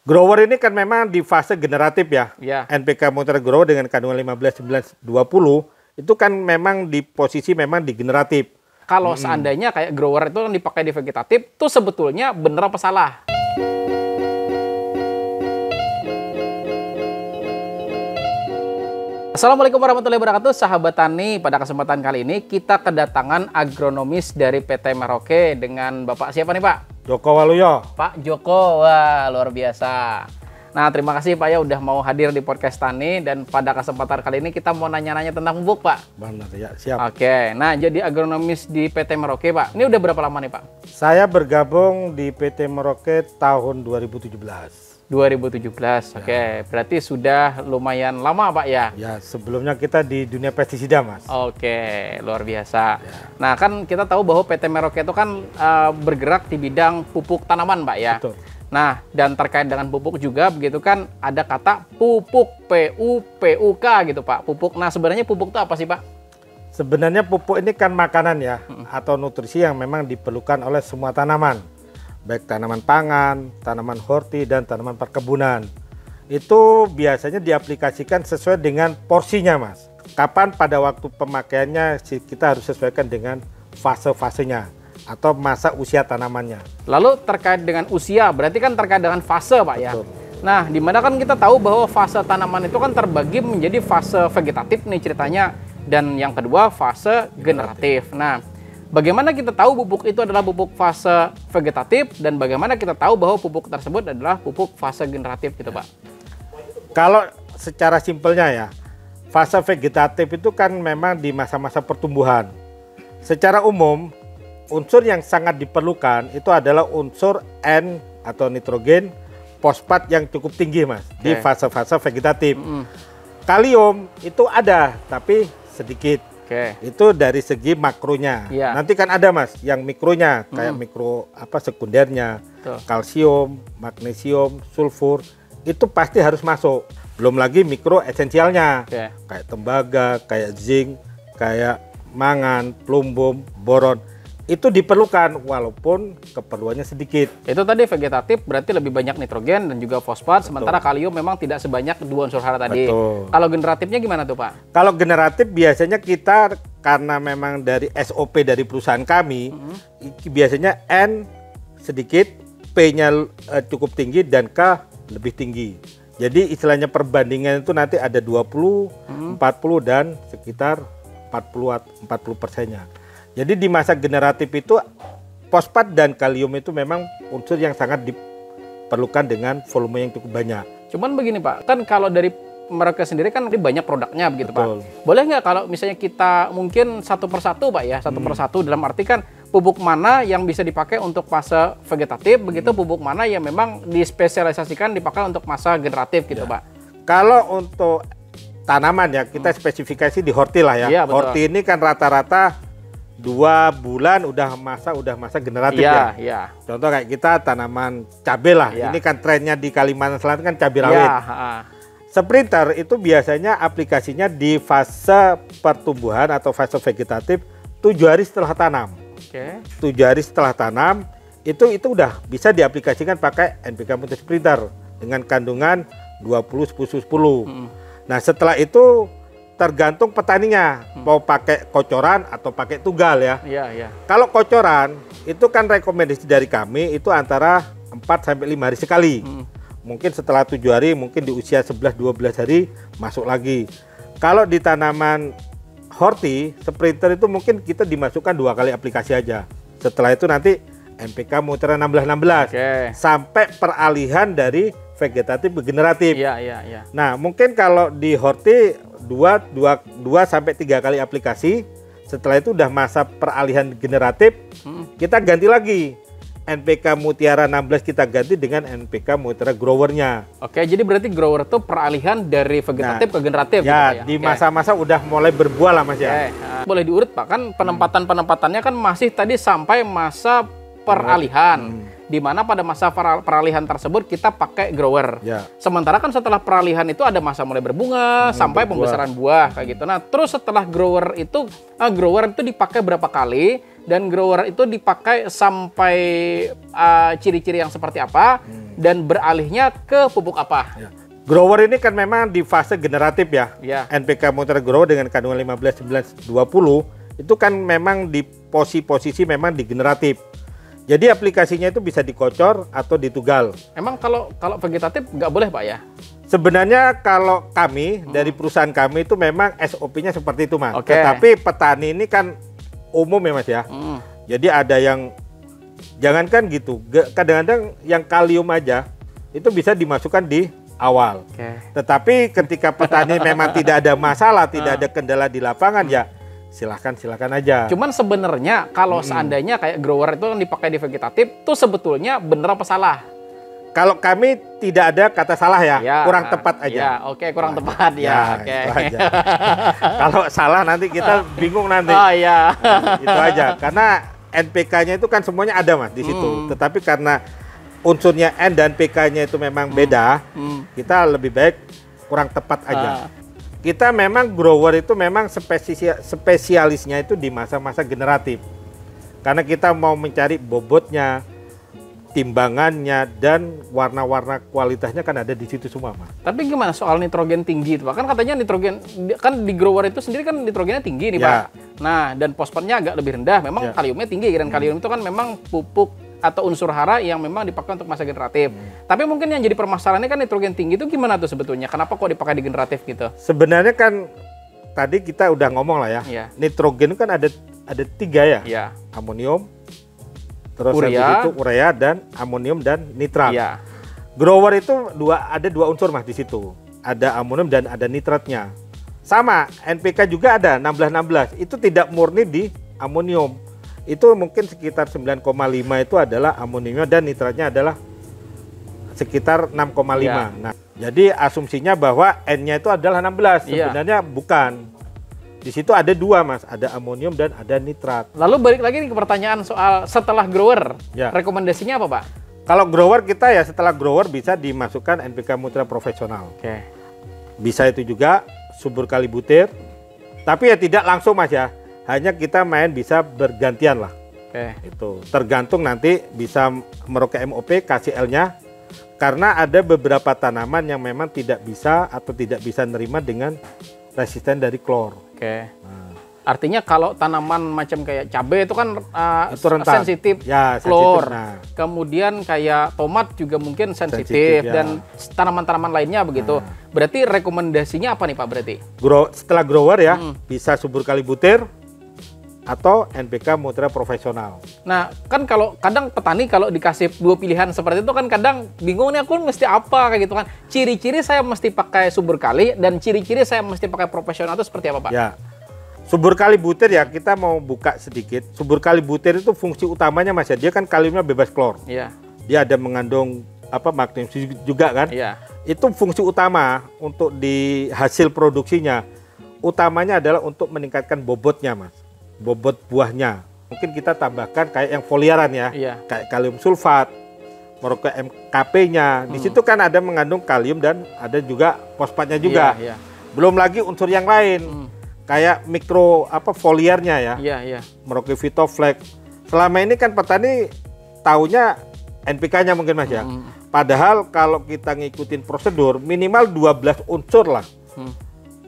Grower ini kan memang di fase generatif ya. Ya. NPK Mutiara Grower dengan kandungan 15, 19, 20 itu kan memang di posisi memang di generatif. Kalau seandainya kayak grower itu kan dipakai di vegetatif, tuh sebetulnya bener apa salah? Assalamualaikum warahmatullahi wabarakatuh, sahabat tani. Pada kesempatan kali ini kita kedatangan agronomis dari PT Merauke dengan Bapak siapa nih Pak? Joko Waluyo. Pak Joko, wah luar biasa. Nah terima kasih Pak ya udah mau hadir di podcast tani, dan pada kesempatan kali ini kita mau nanya-nanya tentang pupuk Pak. Benar ya, siap. Oke, nah jadi agronomis di PT Merauke Pak, ini udah berapa lama nih Pak? Saya bergabung di PT Merauke tahun 2017. 2017, oke. Berarti sudah lumayan lama Pak ya? Ya, sebelumnya kita di dunia pestisida, Mas. Oke, luar biasa. Nah, kan kita tahu bahwa PT Merauke itu kan bergerak di bidang pupuk tanaman, Pak ya. Betul. Nah, dan terkait dengan pupuk juga begitu kan ada kata pupuk, PUK gitu, Pak. Pupuk. Nah, sebenarnya pupuk itu apa sih, Pak? Sebenarnya pupuk ini kan makanan ya, atau nutrisi yang memang diperlukan oleh semua tanaman. Baik tanaman pangan, tanaman horti, dan tanaman perkebunan. Itu biasanya diaplikasikan sesuai dengan porsinya, Mas. Kapan pada waktu pemakaiannya kita harus sesuaikan dengan fase-fasenya atau masa usia tanamannya. Lalu terkait dengan usia, berarti kan terkait dengan fase, Pak ya. Betul. Nah, dimana kan kita tahu bahwa fase tanaman itu kan terbagi menjadi fase vegetatif nih ceritanya, dan yang kedua fase generatif. Nah, bagaimana kita tahu pupuk itu adalah pupuk fase vegetatif, dan bagaimana kita tahu bahwa pupuk tersebut adalah pupuk fase generatif gitu Pak? Kalau secara simpelnya ya, fase vegetatif itu kan memang di masa-masa pertumbuhan. Secara umum, unsur yang sangat diperlukan itu adalah unsur N atau nitrogen, fosfat yang cukup tinggi Mas, di fase-fase vegetatif. Kalium itu ada, tapi sedikit. Itu dari segi makronya. Nanti kan ada Mas yang mikronya kayak mikro sekundernya, kalsium, magnesium, sulfur itu pasti harus masuk. Belum lagi mikro esensialnya kayak tembaga, kayak zinc, kayak mangan, plumbum, boron. Itu diperlukan walaupun keperluannya sedikit. Itu tadi vegetatif berarti lebih banyak nitrogen dan juga fosfat. Sementara kalium memang tidak sebanyak dua unsur hara tadi. Kalau generatifnya gimana tuh Pak? Kalau generatif biasanya kita karena memang dari SOP dari perusahaan kami, biasanya N sedikit, P-nya cukup tinggi dan K lebih tinggi. Jadi istilahnya perbandingan itu nanti ada 20, 40 dan sekitar 40%-nya. Jadi di masa generatif itu fosfat dan kalium itu memang unsur yang sangat diperlukan dengan volume yang cukup banyak. Cuman begini Pak, kan kalau dari mereka sendiri kan banyak produknya begitu Pak. Boleh nggak kalau misalnya kita mungkin satu persatu Pak ya, satu persatu dalam arti kan pupuk mana yang bisa dipakai untuk fase vegetatif, begitu pupuk mana yang memang dispesialisasikan dipakai untuk masa generatif gitu Pak. Kalau untuk tanaman ya kita spesifikasi di horti lah ya. Horti ini kan rata-rata 2 bulan udah masa generatif ya. Contoh kayak kita tanaman cabai lah. Ini kan trennya di Kalimantan Selatan kan cabai rawit. Sprinter itu biasanya aplikasinya di fase pertumbuhan atau fase vegetatif 7 hari setelah tanam. 7 hari setelah tanam itu udah bisa diaplikasikan pakai NPK Multisprinter dengan kandungan 20 10 10. Nah, setelah itu tergantung petaninya mau pakai kocoran atau pakai tunggal ya. Kalau kocoran itu kan rekomendasi dari kami itu antara 4 sampai 5 hari sekali. Mungkin setelah 7 hari, mungkin di usia 11 12 hari masuk lagi. Kalau di tanaman horti, sprinter itu mungkin kita dimasukkan 2 kali aplikasi aja. Setelah itu nanti NPK Mutiara 16 sampai peralihan dari vegetatif ke generatif. Nah, mungkin kalau di horti 2 sampai 3 kali aplikasi. Setelah itu udah masa peralihan generatif, kita ganti lagi. NPK Mutiara 16 kita ganti dengan NPK Mutiara Growernya. Jadi berarti grower itu peralihan dari vegetatif ke generatif ya, gitu ya? Di masa-masa udah mulai berbuah lah Mas ya. Boleh diurut Pak, kan penempatan-penempatannya kan masih tadi sampai masa peralihan. di mana pada masa peralihan tersebut kita pakai grower. Sementara kan setelah peralihan itu ada masa mulai berbunga sampai pembesaran buah kayak gitu. Nah, terus setelah grower itu dipakai berapa kali dan grower itu dipakai sampai ciri-ciri yang seperti apa dan beralihnya ke pupuk apa? Grower ini kan memang di fase generatif ya. NPK Mutiara Grower dengan kandungan 15, 19, 20 itu kan memang di posisi memang di generatif. Jadi aplikasinya itu bisa dikocor atau ditugal. Emang kalau vegetatif nggak boleh Pak ya? Sebenarnya kalau kami dari perusahaan kami itu memang SOP-nya seperti itu Mas. Tetapi petani ini kan umum ya Mas ya. Jadi ada yang jangankan gitu, kadang-kadang yang kalium aja itu bisa dimasukkan di awal. Tetapi ketika petani memang tidak ada masalah, tidak ada kendala di lapangan ya silahkan aja. Cuman sebenarnya kalau seandainya kayak grower itu yang dipakai di vegetatif, itu sebetulnya bener apa salah? Kalau kami tidak ada kata salah ya, kurang tepat aja. Kurang tepat ya. Kalau salah nanti kita bingung nanti. Itu aja. Karena NPK-nya itu kan semuanya ada Mas di situ. Tetapi karena unsurnya N dan PK-nya itu memang beda, kita lebih baik kurang tepat aja. Kita memang grower itu memang spesialisnya itu di masa-masa generatif. Karena kita mau mencari bobotnya, timbangannya, dan warna-warna kualitasnya kan ada di situ semua, Mas. Tapi gimana soal nitrogen tinggi itu, Pak? Kan katanya nitrogen, kan di grower itu sendiri kan nitrogennya tinggi nih, Pak. Nah, dan fosfatnya agak lebih rendah. Memang kaliumnya tinggi, dan kalium itu kan memang pupuk atau unsur hara yang memang dipakai untuk masa generatif. Tapi mungkin yang jadi permasalahannya kan nitrogen tinggi itu gimana tuh sebetulnya? Kenapa kok dipakai di generatif gitu? Sebenarnya kan tadi kita udah ngomong lah ya. Nitrogen kan ada 3 ya. Amonium, terus habis itu urea dan amonium dan nitrat. Grower itu ada dua unsur Mas di situ. Ada amonium dan ada nitratnya. Sama, NPK juga ada 16-16. Itu tidak murni di amonium. Itu mungkin sekitar 9,5 itu adalah amoniumnya dan nitratnya adalah sekitar 6,5. Nah, jadi asumsinya bahwa N-nya itu adalah 16. Sebenarnya bukan. Di situ ada 2 Mas, ada amonium dan ada nitrat. Lalu balik lagi nih ke pertanyaan soal setelah grower, rekomendasinya apa Pak? Kalau grower kita ya setelah grower bisa dimasukkan NPK Mutiara Profesional. Bisa itu juga subur kalibutir, tapi ya tidak langsung Mas ya. Hanya kita bisa bergantian lah. Itu tergantung nanti bisa Merauke MOP kasih L-nya. Karena ada beberapa tanaman yang memang tidak bisa atau tidak bisa nerima dengan resisten dari klor. Artinya kalau tanaman macam kayak cabai itu kan itu sensitif klor. Kemudian kayak tomat juga mungkin sensitif dan tanaman-tanaman lainnya begitu. Berarti rekomendasinya apa nih Pak berarti? Setelah grower ya bisa subur kalibutir atau NPK Mutiara Profesional. Nah, kan kalau kadang petani kalau dikasih 2 pilihan seperti itu kan kadang bingung nih aku mesti apa kayak gitu kan. Ciri-ciri saya mesti pakai subur kali dan ciri-ciri saya mesti pakai profesional itu seperti apa Pak? Subur kalibutir ya kita mau buka sedikit. Subur kalibutir itu fungsi utamanya Mas ya, dia kan kaliumnya bebas klor. Dia ada mengandung magnesium juga kan? Itu fungsi utama untuk di hasil produksinya. Utamanya adalah untuk meningkatkan bobotnya Mas. Bobot buahnya. Mungkin kita tambahkan kayak yang foliaran ya. Kayak kalium sulfat, Merauke MKP-nya. Di situ kan ada mengandung kalium dan ada juga fosfatnya juga. Belum lagi unsur yang lain. Kayak mikro foliarnya ya. Merauke Vitoflex. Selama ini kan petani taunya NPK-nya mungkin Mas ya. Padahal kalau kita ngikutin prosedur minimal 12 unsur lah.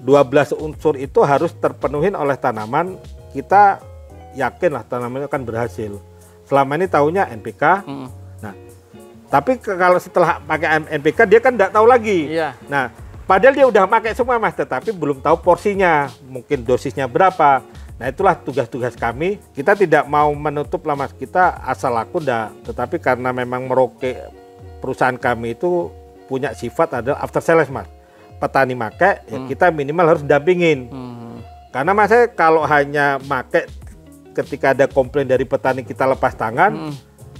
12 unsur itu harus terpenuhin oleh tanaman. Kita yakin lah tanamannya akan berhasil. Selama ini taunya NPK. Nah, tapi kalau setelah pakai NPK dia kan tidak tahu lagi. Nah, padahal dia udah pakai semua Mas, tetapi belum tahu porsinya, mungkin dosisnya berapa. Nah, itulah tugas-tugas kami. Kita tidak mau menutup lah Mas, kita asal laku dah. Tetapi karena memang Merauke perusahaan kami itu punya sifat adalah after sales Mas. Petani make, ya kita minimal harus dampingin. Karena Mas kalau hanya make ketika ada komplain dari petani kita lepas tangan,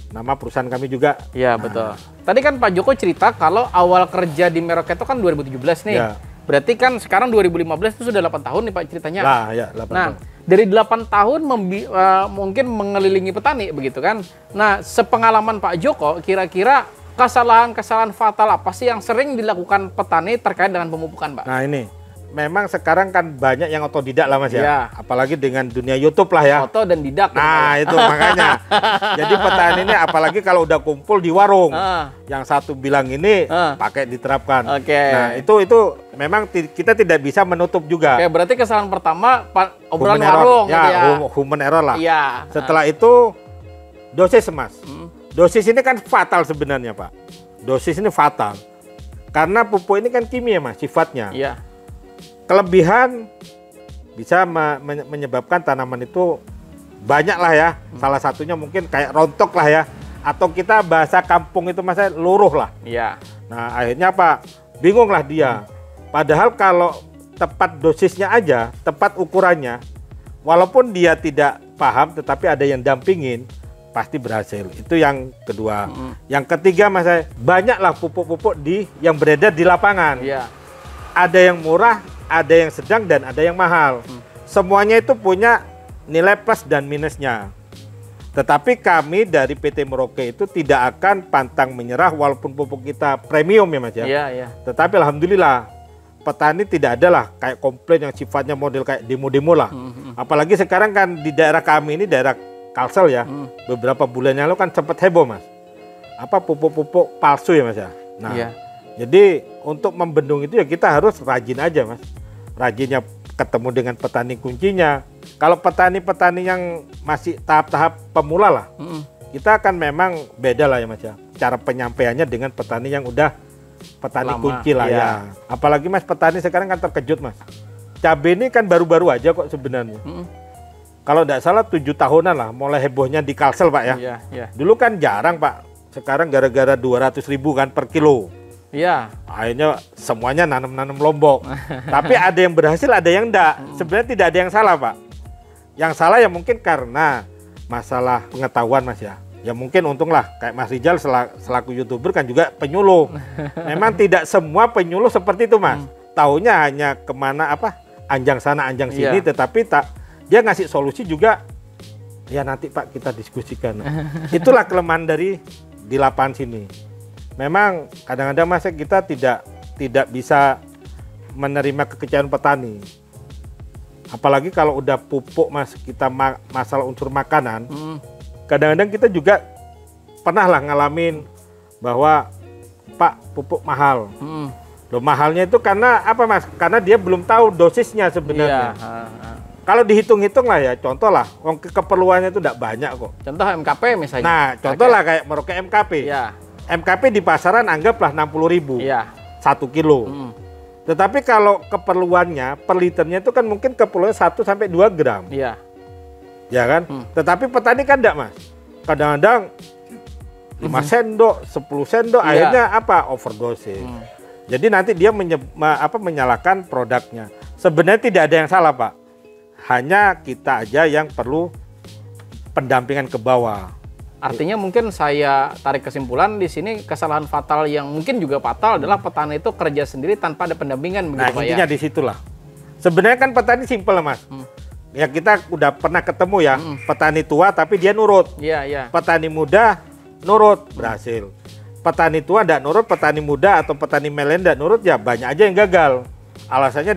nama perusahaan kami juga. Betul. Tadi kan Pak Joko cerita kalau awal kerja di Merauke itu kan 2017 nih. Berarti kan sekarang 2015 itu sudah 8 tahun nih Pak ceritanya. 8 tahun. dari 8 tahun mungkin mengelilingi petani begitu kan. Nah, sepengalaman Pak Joko, kira-kira kesalahan-kesalahan fatal apa sih yang sering dilakukan petani terkait dengan pemupukan, Pak? Nah ini, memang sekarang kan banyak yang otodidak lah Mas ya. Apalagi dengan dunia YouTube lah ya. Foto dan didak. Nah itu makanya. Jadi petani ini apalagi kalau udah kumpul di warung, yang satu bilang ini pakai diterapkan. Nah itu memang kita tidak bisa menutup juga. Berarti kesalahan pertama obrolan warung. Ya, human error lah. Iya. Setelah itu dosis Mas. Dosis ini kan fatal sebenarnya Pak. Dosis ini fatal. Karena pupuk ini kan kimia Mas sifatnya. Iya. Kelebihan bisa menyebabkan tanaman itu banyak lah ya. Salah satunya mungkin kayak rontok lah ya. Atau kita bahasa kampung itu Mas luruh lah. Iya. Nah akhirnya apa? Bingung lah dia. Padahal kalau tepat dosisnya aja, tepat ukurannya, walaupun dia tidak paham tetapi ada yang dampingin, pasti berhasil. Itu yang kedua. Yang ketiga Mas, banyaklah pupuk-pupuk yang beredar di lapangan. Iya. Ada yang murah, ada yang sedang, dan ada yang mahal. Semuanya itu punya nilai plus dan minusnya. Tetapi kami dari PT Merauke itu tidak akan pantang menyerah walaupun pupuk kita premium ya Mas ya. Iya, iya. Tetapi alhamdulillah petani tidak ada lah kayak komplain yang sifatnya model kayak demo-demo lah. Apalagi sekarang kan di daerah kami ini daerah Kalsel ya. Beberapa bulan yang lalu kan sempat heboh Mas. Apa pupuk-pupuk palsu ya Mas ya. Nah, jadi untuk membendung itu ya kita harus rajin aja Mas. Rajinnya ketemu dengan petani kuncinya. Kalau petani-petani yang masih tahap-tahap pemula lah, kita akan memang beda lah ya Mas ya. Cara penyampaiannya dengan petani yang udah petani kunci lah ya. Apalagi Mas petani sekarang kan terkejut Mas. Cabai ini kan baru-baru aja kok sebenarnya. Kalau tidak salah 7 tahunan lah mulai hebohnya di Kalsel Pak ya. Dulu kan jarang Pak. Sekarang gara-gara 200.000 kan per kilo. Iya. Akhirnya semuanya nanam-nanam Lombok. Tapi ada yang berhasil, ada yang enggak. Sebenarnya tidak ada yang salah Pak. Yang salah ya mungkin karena masalah pengetahuan Mas ya. Ya mungkin untunglah kayak Mas Rijal selaku YouTuber kan juga penyuluh. Memang tidak semua penyuluh seperti itu Mas. Taunya hanya kemana anjang sana anjang sini, tetapi dia ngasih solusi juga. Ya nanti Pak kita diskusikan. Itulah kelemahan di lapangan sini. Memang kadang-kadang Mas kita tidak bisa menerima kekecewaan petani. Apalagi kalau udah pupuk Mas kita masalah unsur makanan. Kadang-kadang kita juga pernah lah ngalamin bahwa Pak pupuk mahal. Loh mahalnya itu karena apa Mas? Karena dia belum tahu dosisnya sebenarnya. Kalau dihitung-hitung lah ya, contoh lah, keperluannya itu tidak banyak kok. Contoh MKP misalnya. Nah, contoh lah kayak Merauke MKP. MKP di pasaran anggaplah 60.000 1 kilo. Tetapi kalau keperluannya per liternya itu kan mungkin keperluannya 1 sampai 2 gram. Ya kan? Tetapi petani kan enggak Mas. Kadang-kadang 5 sendok, 10 sendok, akhirnya overdose. Jadi nanti dia menyalahkan produknya. Sebenarnya tidak ada yang salah Pak. Hanya kita aja yang perlu pendampingan ke bawah. Artinya mungkin saya tarik kesimpulan di sini kesalahan fatal yang mungkin juga fatal adalah petani itu kerja sendiri tanpa ada pendampingan begitu Pak ya. Intinya di situlah. Sebenarnya kan petani simpel Mas. Ya kita udah pernah ketemu ya, petani tua tapi dia nurut. Petani muda nurut, berhasil. Petani tua enggak nurut, petani muda atau petani milenial enggak nurut ya banyak aja yang gagal. Alasannya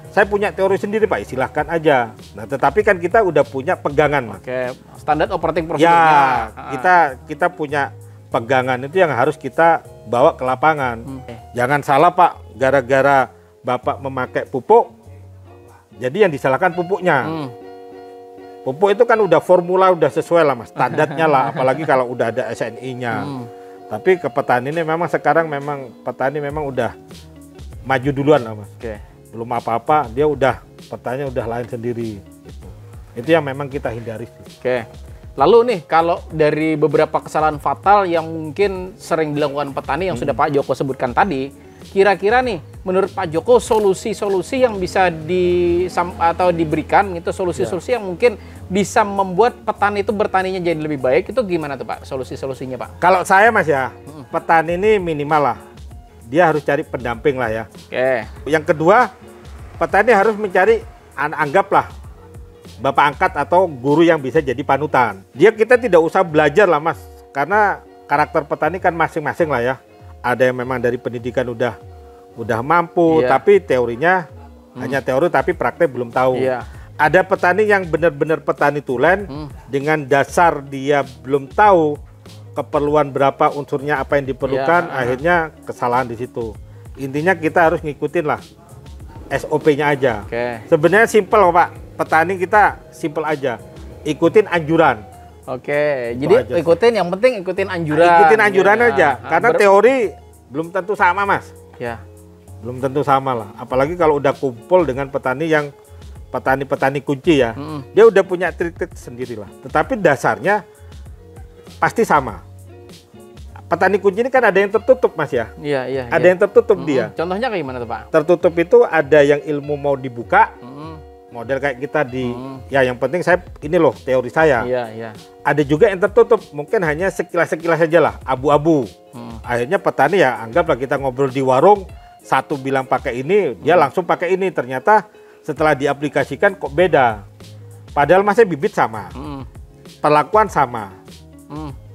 saya punya teori sendiri Pak, silahkan aja. Nah tetapi kan kita udah punya pegangan Mas. Standar operating procedure-nya. Ya, kita punya pegangan itu yang harus kita bawa ke lapangan. Jangan salah Pak, gara-gara Bapak memakai pupuk, jadi yang disalahkan pupuknya. Pupuk itu kan udah formula, udah sesuai lah Mas, standarnya lah, apalagi kalau udah ada SNI-nya. Tapi ke petani ini memang sekarang petani memang udah maju duluan lah Mas. Belum apa-apa, dia petanya udah lain sendiri. Itu yang memang kita hindari. Lalu nih, kalau dari beberapa kesalahan fatal yang mungkin sering dilakukan petani yang sudah Pak Joko sebutkan tadi, kira-kira nih, menurut Pak Joko solusi-solusi yang bisa diberikan, itu solusi-solusi yang mungkin bisa membuat petani itu bertaninya jadi lebih baik, itu gimana tuh Pak? Solusi-solusinya Pak? Kalau saya Mas ya, petani ini minimal lah. Dia harus cari pendamping lah ya. Yang kedua, petani harus mencari, anggaplah bapak angkat atau guru yang bisa jadi panutan. Kita tidak usah belajar lah Mas, karena karakter petani kan masing-masing lah ya. Ada yang memang dari pendidikan udah mampu, tapi teorinya hanya teori tapi praktek belum tahu. Ada petani yang benar-benar petani tulen, dengan dasar dia belum tahu keperluan berapa unsurnya apa yang diperlukan, akhirnya kesalahan di situ. Intinya kita harus ngikutin lah SOP-nya aja. Sebenarnya simpel Pak, petani kita simpel aja, ikutin anjuran. Jadi ikutin, yang penting ikutin anjuran. Ikutin anjuran aja, karena teori belum tentu sama Mas. Belum tentu sama lah, apalagi kalau udah kumpul dengan petani yang petani kunci ya, dia udah punya trik-trik sendiri lah. Tetapi dasarnya pasti sama. Petani kunci ini kan ada yang tertutup Mas ya. Ada yang tertutup dia. Contohnya kayak gimana tuh Pak? Tertutup itu ada yang ilmu mau dibuka, model kayak kita ya yang penting saya ini loh teori saya. Ada juga yang tertutup, mungkin hanya sekilas-sekilas saja lah, abu-abu. Akhirnya petani ya anggaplah kita ngobrol di warung, satu bilang pakai ini, dia langsung pakai ini. Ternyata setelah diaplikasikan kok beda. Padahal masih bibit sama, perlakuan sama.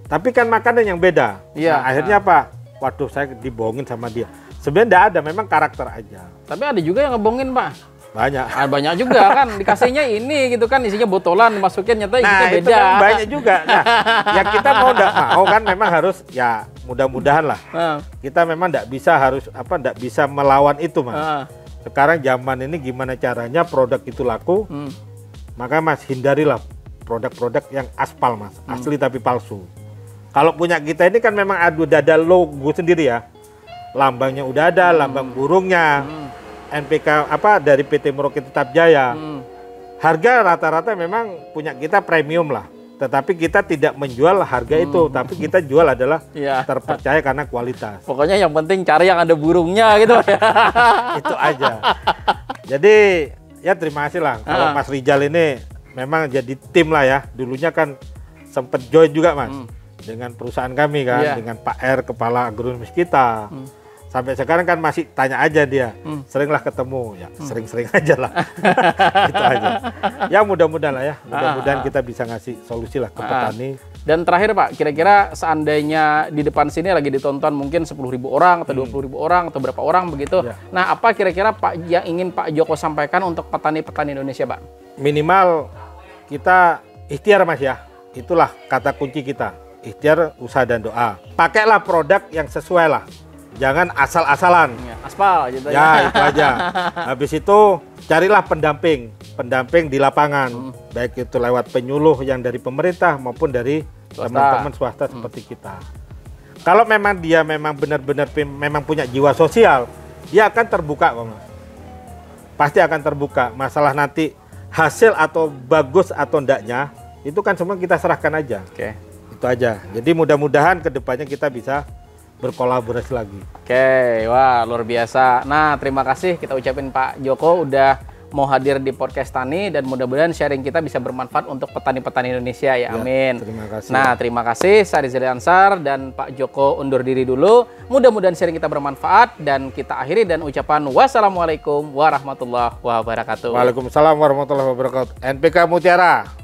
Tapi kan makanan yang beda. Akhirnya apa? Waduh, saya dibohongin sama dia. Sebenarnya tidak ada, memang karakter aja. Tapi ada juga yang ngebohongin Pak. Banyak. Banyak juga kan, dikasihnya ini gitu kan, isinya botolan, dimasukin nyata itu beda. Itu kan banyak juga. Nah, ya kita mau enggak mau kan memang harus ya mudah-mudahan lah. Kita memang enggak bisa enggak bisa melawan itu Mas. Sekarang zaman ini gimana caranya produk itu laku? Maka Mas hindarilah produk-produk yang aspal Mas, asli tapi palsu. Kalau punya kita ini kan memang udah ada logo sendiri ya. Lambangnya udah ada, lambang burungnya. NPK dari PT Merauke Tetap Jaya. Harga rata-rata memang punya kita premium lah. Tetapi kita tidak menjual harga itu, tapi kita jual adalah terpercaya karena kualitas. Pokoknya yang penting cari yang ada burungnya gitu ya. Itu aja. Jadi ya terima kasih lah kalau Mas Rijal ini memang jadi tim lah ya. Dulunya kan sempat join juga Mas dengan perusahaan kami kan, dengan Pak R, kepala agronomis kita. Sampai sekarang kan masih tanya aja dia, seringlah ketemu, ya sering-sering aja lah. Itu aja. Ya mudah-mudahan lah ya, mudah-mudahan kita bisa ngasih solusi lah ke petani. Dan terakhir Pak, kira-kira seandainya di depan sini lagi ditonton mungkin 10.000 orang atau 20.000 orang atau berapa orang begitu. Nah apa kira-kira Pak yang ingin Pak Joko sampaikan untuk petani-petani Indonesia Pak? Minimal kita ikhtiar Mas ya, itulah kata kunci kita. Ikhtiar, usaha dan doa. Pakailah produk yang sesuai lah. Jangan asal-asalan. Aspal gitu ya. Itu aja. Habis itu carilah pendamping di lapangan. Baik itu lewat penyuluh yang dari pemerintah maupun dari teman-teman swasta seperti kita. Kalau memang dia memang benar-benar memang punya jiwa sosial, dia akan terbuka kok Mas. Pasti akan terbuka. Masalah nanti hasil atau bagus atau enggaknya, itu kan semua kita serahkan aja. Itu aja. Jadi mudah-mudahan kedepannya kita bisa berkolaborasi lagi. Wah luar biasa. Nah terima kasih kita ucapin Pak Joko udah mau hadir di podcast Tani dan mudah-mudahan sharing kita bisa bermanfaat untuk petani-petani Indonesia ya. Amin. Terima kasih. Nah terima kasih saya Rizal Ansar dan Pak Joko undur diri dulu. Mudah-mudahan sharing kita bermanfaat dan kita akhiri dan ucapan wassalamualaikum warahmatullahi wabarakatuh. Waalaikumsalam warahmatullahi wabarakatuh. NPK Mutiara.